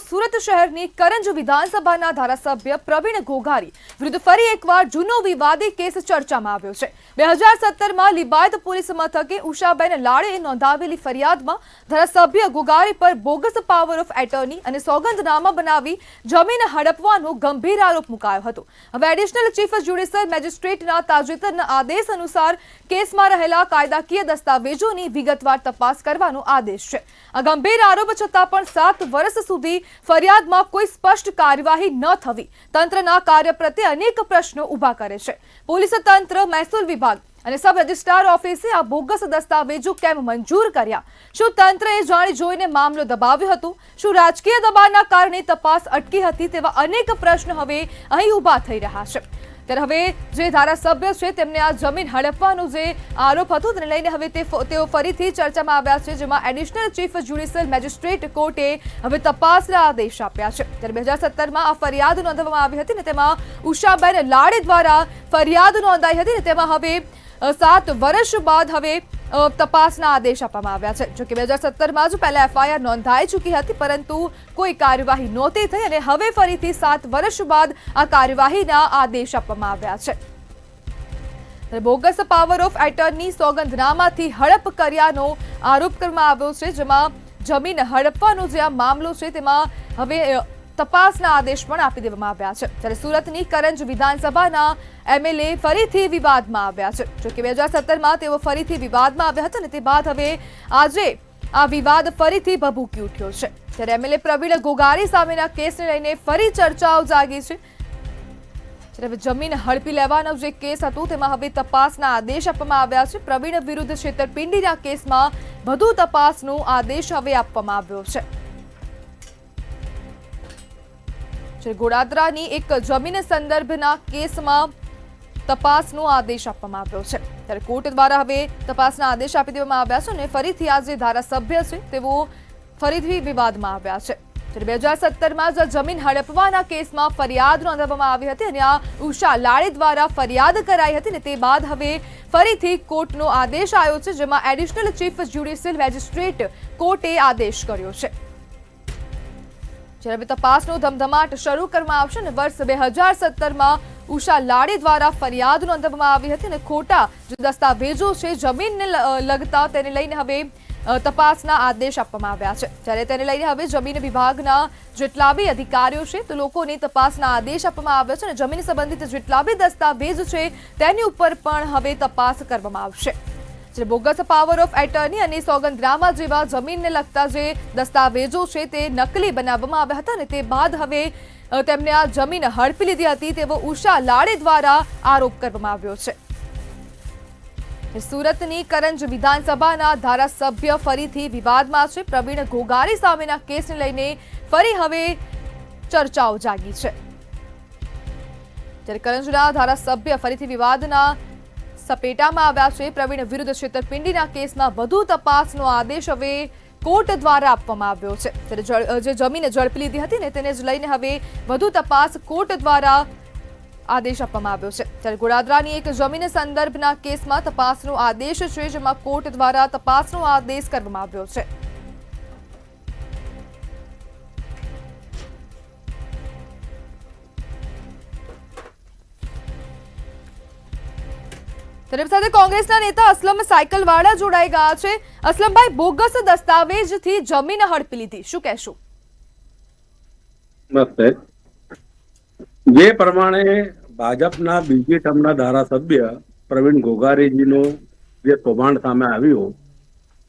સુરત શહેરની કરંજ વિધાનસભાના ધારાસભ્ય પ્રવીણ ઘોઘારી વિરુદ્ધ ફરી એકવાર જૂનો વિવાદી કેસ ચર્ચામાં આવ્યો છે। 2017માં લિંબાયત પોલીસ મથકે ઉષાબેન લાડેએ નોંધાવેલી ફરિયાદમાં ધારાસભ્ય ઘોઘારી પર બોગસ પાવર ઓફ એટર્ની અને સોગંદનામા બનાવી જમીન હડપવાનો ગંભીર આરોપ મુકાયો હતો। હવે એડિશનલ ચીફ જ્યુડિશિયલ મેજિસ્ટ્રેટના તાજેતરના આદેશ અનુસાર કેસમાં રહેલા કાયદાકીય દસ્તાવેજોની વિગતવાર તપાસ કરવાનો આદેશ છે। આ ગંભીર આરોપ છતાં પણ 7 વર્ષ સુધી ફરિયાદમાં કોઈ સ્પષ્ટ કાર્યવાહી ન થવી તંત્રના કાર્ય પ્રત્યે અનેક પ્રશ્નો ઊભા કરે છે। પોલીસ તંત્ર, મહેસૂલ વિભાગ અને સબ રજિસ્ટ્રાર ઓફિસે આ બોગસ દસ્તાવેજો કેમ મંજૂર કર્યા? શું તંત્રએ જાણી જોઈને મામલો દબાવ્યો હતો? શું રાજકીય દબાણના કારણે તપાસ અટકી હતી? તેવા અનેક પ્રશ્નો હવે અહીં ઊભા થઈ રહ્યા છે। ત્યારે હવે જે ધારાસભ્ય છે તેમને આ જમીન હડપવાનો જે આરોપ હતો તેને લઈને હવે તેઓ ફરીથી ચર્ચામાં આવ્યા છે, જેમાં એડિશનલ ચીફ જ્યુડિશિયલ મેજિસ્ટ્રેટ કોર્ટે હવે તપાસના આદેશ આપ્યા છે। ત્યારે 2017માં આ ફરિયાદ નોંધવામાં આવી હતી ને તેમાં ઉષાબેન લાડે દ્વારા ફરિયાદ નોંધાઈ હતી ને તેમાં હવે 7 વર્ષ બાદ હવે તપાસના આદેશ આપવામાં આવ્યા છે। જોકે 2017માં જ પહેલા એફઆઈઆર નોંધાઈ ચૂકી હતી, પરંતુ કોઈ કાર્યવાહી નહોતી થઈ અને હવે ફરીથી 7 વર્ષ બાદ આ કાર્યવાહીના આદેશ આપવામાં આવ્યા છે। બોગસ પાવર ઓફ એટર્ની સોગંદનામાથી હડપ કર્યાનો આરોપ કરવામાં આવ્યો છે, જેમાં જમીન હડપવાનો જે આ મામલો છે તેમાં હવે તપાસના આદેશ પણ આપી દેવામાં આવ્યા છે। ત્યારે સુરતની કરંજ વિધાનસભાના એમએલએ ફરીથી વિવાદમાં આવ્યા છે। જોકે 2017માં તેઓ ફરીથી વિવાદમાં આવ્યા હતા અને તે બાદ હવે આજે આ વિવાદ ફરીથી ભભૂકી ઉઠ્યો છે। ત્યારે એમએલએ પ્રવીણ ઘોઘારી સામેના કેસને લઈને ફરી ચર્ચાઓ જાગી છે। ત્યારે જમીન હડપી લેવાનો જે કેસ હતો તેમાં હવે તપાસના આદેશ આપવામાં આવ્યા છે। પ્રવીણ વિરુદ્ધ છેતરપિંડીના કેસમાં વધુ તપાસનો આદેશ હવે આપવામાં આવ્યો છે। ગોડાદરાની એક જમીન સંદર્ભના કેસમાં તપાસનો આદેશ આપવામાં આવ્યો છે। ત્યારે કોર્ટ દ્વારા હવે તપાસના આદેશ આપી દેવામાં આવ્યા છે અને ફરીથી આ જે ધારાસભ્ય છે તેઓ ફરીથી વિવાદમાં આવ્યા છે। ત્યારે 2017માં જ જમીન હડપવાના કેસમાં ફરિયાદ નોંધવામાં આવી હતી અને આ ઉષા લાડે દ્વારા ફરિયાદ કરાઈ હતી ને તે બાદ હવે ફરીથી કોર્ટનો આદેશ આવ્યો છે, જેમાં એડિશનલ ચીફ જ્યુડિશિયલ મેજિસ્ટ્રેટ કોર્ટે આદેશ કર્યો છે। જ્યારે તપાસનો ધમધમાટ શરૂ કરવામાં આવશે અને વર્ષ 2017માં ઉષા લાડે દ્વારા ફરિયાદ નોંધવામાં આવી હતી અને ખોટા જે દસ્તાવેજો છે જમીનને લગતા તેને લઈને હવે તપાસના આદેશ આપવામાં આવ્યા છે। ત્યારે તેને લઈને હવે જમીન વિભાગના જેટલા બી અધિકારીઓ છે તો લોકોને તપાસના આદેશ આપવામાં આવ્યા છે અને જમીન સંબંધિત જેટલા બી દસ્તાવેજ છે તેની ઉપર પણ હવે તપાસ કરવામાં આવશે। બોગસ પાવર ઓફ એટર્ની અને સોગંદનામા જેવા જમીનને લગતા જે દસ્તાવેજો છે તે નકલી બનાવવામાં આવ્યા હતા અને તે બાદ હવે તેમને આ જમીન હડપી લીધી હતી તેવો ઉષા લાડે દ્વારા આરોપ કરવામાં આવ્યો છે। સુરતની કરંજ વિધાનસભાના ધારાસભ્ય ફરીથી વિવાદમાં છે। પ્રવીણ ઘોઘારી સામેના કેસને લઈને ફરી હવે ચર્ચાઓ જાગી છે। ત્યારે કરંજના ધારાસભ્ય ફરીથી વિવાદના સપેટામાં આવ્યા છે। પ્રવીણ વિરુદ્ધ છેતરપિંડીના કેસમાં વધુ તપાસનો આદેશ હવે કોર્ટ દ્વારા આપવામાં આવ્યો છે। ત્યારે જે જમીન ઝડપી લીધી હતી ને તેને જ લઈને હવે વધુ તપાસ કોર્ટ દ્વારા આદેશ આપવામાં આવ્યો છે। ત્યારે ગોડાદરાની એક જમીન સંદર્ભના કેસમાં તપાસનો આદેશ છે, જેમાં કોર્ટ દ્વારા તપાસનો આદેશ કરવામાં આવ્યો છે। તેની સાથે કોંગ્રેસના નેતા અસલમ સાયકલવાળા જોડાઈ ગયા છે। અસલમભાઈ, બોગસ દસ્તાવેજથી જમીન હડપી લીધી, શું કહેશો? જે પ્રમાણે ભાજપના બીજી ટર્મના ધારાસભ્ય પ્રવીણ ઘોઘારીજીનો જે કૌભાંડ સામે આવ્યું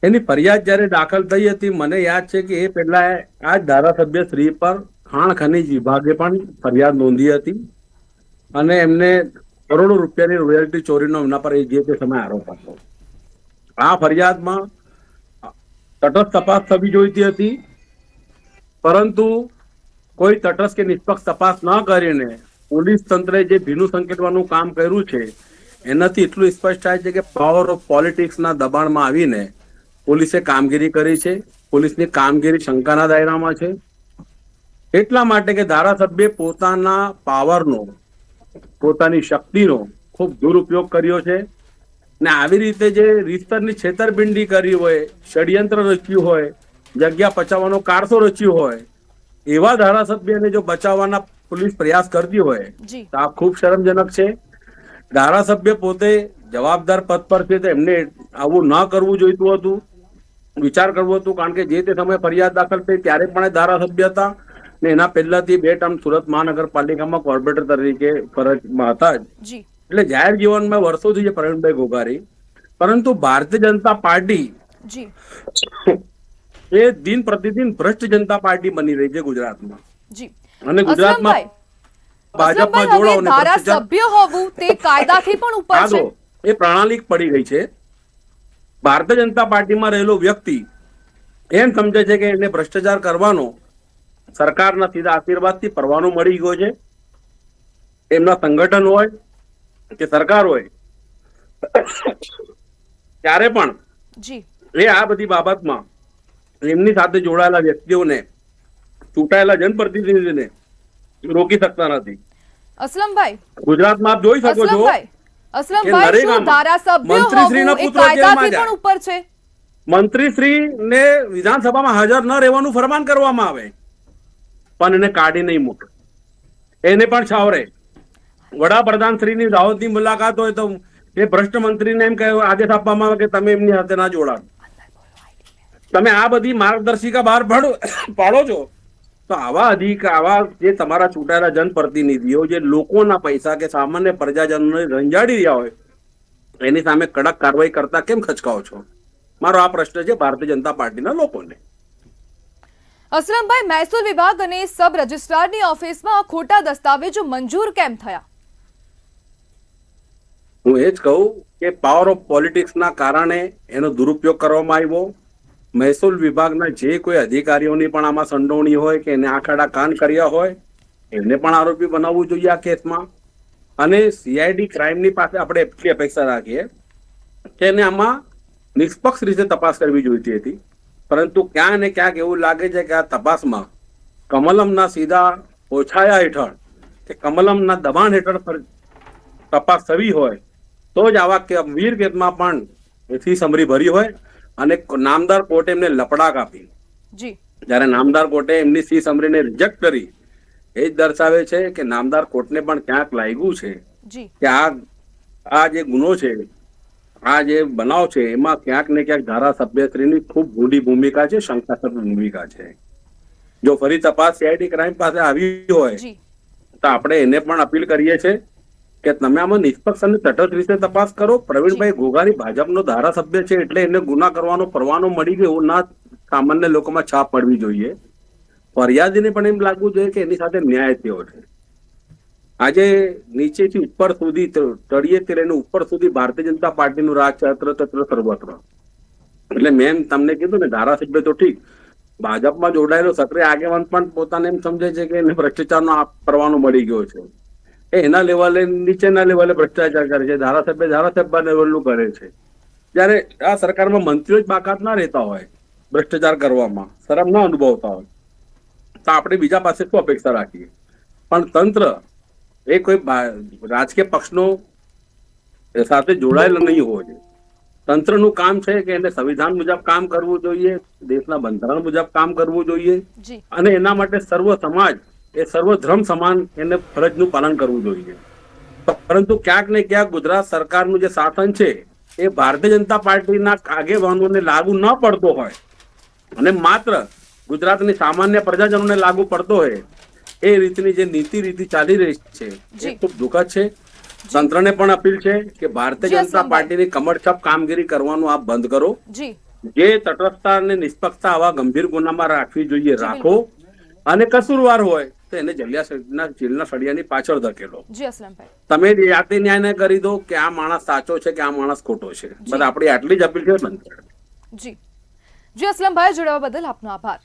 એની ફરિયાદ જ્યારે દાખલ થઈ હતી, મને યાદ છે કે એ પહેલા આ જ ધારાસભ્ય શ્રી પર ખાણ ખનીજ વિભાગે પણ ફરિયાદ નોંધી હતી અને એમને કરોડો રૂપિયાની રોયલ્ટી ચોરીનો એમના પર જે તે સમય આરોપ હતો। આ ફરિયાદમાં તટસ્થ તપાસ થવી જોઈતી હતી, પરંતુ કોઈ તટસ્થ કે નિષ્પક્ષ તપાસ ન કરીને પોલીસ તંત્રે જે ભીનું સંકેતવાનું કામ કર્યું છે એનાથી એટલું સ્પષ્ટ થાય છે કે પાવર ઓફ પોલિટિક્સના દબાણમાં આવીને પોલીસે કામગીરી કરી છે। પોલીસની કામગીરી શંકાના દાયરામાં છે, એટલા માટે કે ધારાસભ્ય પોતાના પાવરનો, પોતાની શક્તિનો ખૂબ દુરુપયોગ કર્યો છે ને આવી રીતે જે રીતસરની છેતરપિંડી કરી હોય, ષડયંત્ર રચ્યું હોય, જગ્યા પચાવવાનો કારસો રચ્યું હોય એવા ધારાસભ્યને જો બચાવવાના પોલીસ પ્રયાસ કરતી હોય જી તો આ ખૂબ શરમજનક છે. ધારાસભ્ય પોતે જવાબદાર પદ પર છે તો એમને આવું ન કરવું જોઈતું હતું, વિચાર કરવો હતું, કારણ કે જે તે સમયે ફરિયાદ દાખલ થઈ ત્યારે પણ એ ધારાસભ્ય હતા ને એના પહેલાથી 2 ટર્મ સુરત મહાનગરપાલિકામાં કોર્પોરેટર તરીકે ફરજમાં હતા જ. જી એટલે જાહેર જીવનમાં વર્ષોથી છે પ્રવીણભાઈ ઘોઘારી, પરંતુ ભારતીય જનતા પાર્ટી જી એ દિન પ્રતિદિન ભ્રષ્ટ જનતા પાર્ટી બની રહી છે ગુજરાતમાં. જી અને ગુજરાતમાં ભાજપમાં અસલમભાઈ, જોડાઓ હવે ને ભ્રષ્ટાચાર ધારાસભ્ય હોવું તે કાયદાથી પણ ઉપર આ છે. જો એ પ્રણાલી પડી ગઈ છે. ભારતીય જનતા પાર્ટીમાં રહેલો વ્યક્તિ એમ સમજે છે કે એને ભ્રષ્ટાચાર કરવાનો સરકારના સીધા આશીર્વાદથી પરવાનો મળી ગયો છે. એમના સંગઠન હોય કે સરકાર હોય, ત્યારે પણ જી એ આ બધી બાબતમાં એમની સાથે જોડાયેલા વ્યક્તિઓને, ચૂંટાયેલા જનપ્રતિનિધિને રોકી શકતા નથી. અસલમભાઈ, ગુજરાતમાં આપ જોઈ શકો છો અસલમભાઈ, શું ધારાસભ્ય મંત્રીશ્રીના હોવું એ પુત્ર જેલમાં કાયદાથી જાય. પણ ઉપર છે? મંત્રીશ્રીને વિધાનસભામાં હાજર ન રહેવાનું ફરમાન કરવામાં આવે પણ એને કાઢી નહીં મૂકે, એને પણ છાવરે. વડાપ્રધાન શ્રીની દાહોદની મુલાકાત હોય તો એ ભ્રષ્ટ મંત્રીને એમ કહે, આદેશ આપવામાં આવે કે તમે એમની સાથે ના જોડાણ. તમે આ બધી માર્ગદર્શિકા બહાર પાડો છો તો આવા જે તમારા ચૂંટાયેલા જનપ્રતિનિધિઓ જે લોકોના પૈસા કે સામાન્ય પ્રજાજનોને રંજાડી રહ્યા હોય એની સામે કડક કાર્યવાહી કરતા કેમ ખચકાઓ છો? મારો આ પ્રશ્ન છે ભારતીય જનતા પાર્ટીના લોકોને. અસલમભાઈ, મહેસૂલ વિભાગ અને સબ રજિસ્ટ્રારની ઓફિસમાં ખોટા દસ્તાવેજો મંજૂર કેમ થયા? હું એ જ કહું કે પાવર ઓફ પોલિટિક્સના કારણે એનો દુરુપયોગ કરવામાં આવ્યો. મહેસૂલ વિભાગના જે કોઈ અધિકારીઓની પણ આમાં સંડોવણી હોય કે એને આખાડા કાન કર્યા હોય એમને પણ આરોપી બનાવવું જોઈએ આ કેસમાં. અને સીઆઈડી ક્રાઇમની પાસે આપણે એટલી અપેક્ષા રાખીએ કે એને આમાં નિષ્પક્ષ રીતે તપાસ કરવી જોઈતી હતી, પરંતુ ક્યાંક ને ક્યાંક એવું લાગે છે કે આ તપાસમાં કમલમના સીધા ઓછાયા હેઠળ કે કમલમના દબાણ હેઠળ તપાસ થવી હોય તો જ આવા ગંભીર કેસમાં પણ એથી સમરી ભરી હોય અને નામદાર કોર્ટે એમને લપડાક આપી. જી જ્યારે નામદાર કોર્ટે એમની સી સમરીને રિજેક્ટ કરી એ જ દર્શાવે છે કે નામદાર કોર્ટને પણ ક્યાંક લાગ્યું છે જી કે આ જે ગુનો છે, આ જે બનાવ છે એમાં ક્યાંક ને ક્યાંક ધારાસભ્યશ્રીની ખૂબ ઊંડી ભૂમિકા છે, શંકાસ્પદ ભૂમિકા છે. જો ફરી તપાસ સીઆઈડી ક્રાઇમ પાસે આવી હોય જી તો આપણે એને પણ અપીલ કરીએ છીએ કે તમે આમાં નિષ્પક્ષ અને તટસ્થ રીતે તપાસ કરો. પ્રવીણભાઈ ઘોઘારી ભાજપનો ધારાસભ્ય છે એટલે એને ગુના કરવાનો પરવાનો મળી ગયો એવું ના સામાન્ય લોકોમાં છાપ પડવી જોઈએ. ફરિયાદીને પણ એમ લાગવું જોઈએ કે એની સાથે ન્યાય થયો છે. આજે નીચેથી ઉપર સુધી, તળિયેથી લઈને ઉપર સુધી ભારતીય જનતા પાર્ટીનું રાજ છે તત્ર સર્વત્ર. એટલે મેં તમને કીધું ને, ધારાસભ્ય તો ઠીક, ભાજપમાં જોડાયેલો સક્રિય આગેવાન પણ પોતાને એમ સમજે છે કે એને ભ્રષ્ટાચારનો પરવાનો મળી ગયો છે. એના લેવલે, નીચેના લેવલે ભ્રષ્ટાચાર કરે છે. ધારાસભ્ય લેવલનું કરે છે. જ્યારે આ સરકારમાં મંત્રીઓ જ બાકાત ના રહેતા હોય ભ્રષ્ટાચાર કરવામાં, શરમ ના અનુભવતા હોય તો આપણે બીજા પાસે શું અપેક્ષા રાખીએ? પણ તંત્ર એ કોઈ રાજકીય પક્ષનો સાથે જોડાયેલો નહીં હોવો જોઈએ. તંત્રનું કામ છે કે એને સંવિધાન મુજબ કામ કરવું જોઈએ, દેશના બંધારણ મુજબ કામ કરવું જોઈએ અને એના માટે સર્વ સમાજ, એ સર્વ ધર્મ સમાન એને ફરજનું પાલન કરવું જોઈએ. પરંતુ ક્યાંક ને ક્યાંક ગુજરાત સરકારનું જે શાસન છે એ ભારતીય જનતા પાર્ટીના આગેવાનોને લાગુ ન પડતો હોય અને માત્ર ગુજરાતની સામાન્ય પ્રજાજનોને લાગુ પડતો હોય એ રીતની જે નીતિ ચાલી રહી છે એ ખૂબ દુઃખદ છે. તંત્રને પણ અપીલ છે કે ભારતીય જનતા પાર્ટીની કમરછપ કામગીરી કરવાનું આપ બંધ કરો. જે તટસ્થતા અને નિષ્પક્ષતા આવા ગંભીર ગુનામાં રાખવી જોઈએ રાખો, અને કસૂરવાર હોય તો એને જેલના સળિયાની પાછળ ધકેલો. તમે જાતે ન્યાય કરી દો કે આ માણસ સાચો છે કે આ માણસ ખોટો છે. બસ આપણી આટલી જ અપીલ છે. બંધ. જી અસલમભાઈ, જોડાવા બદલ આપનો આભાર.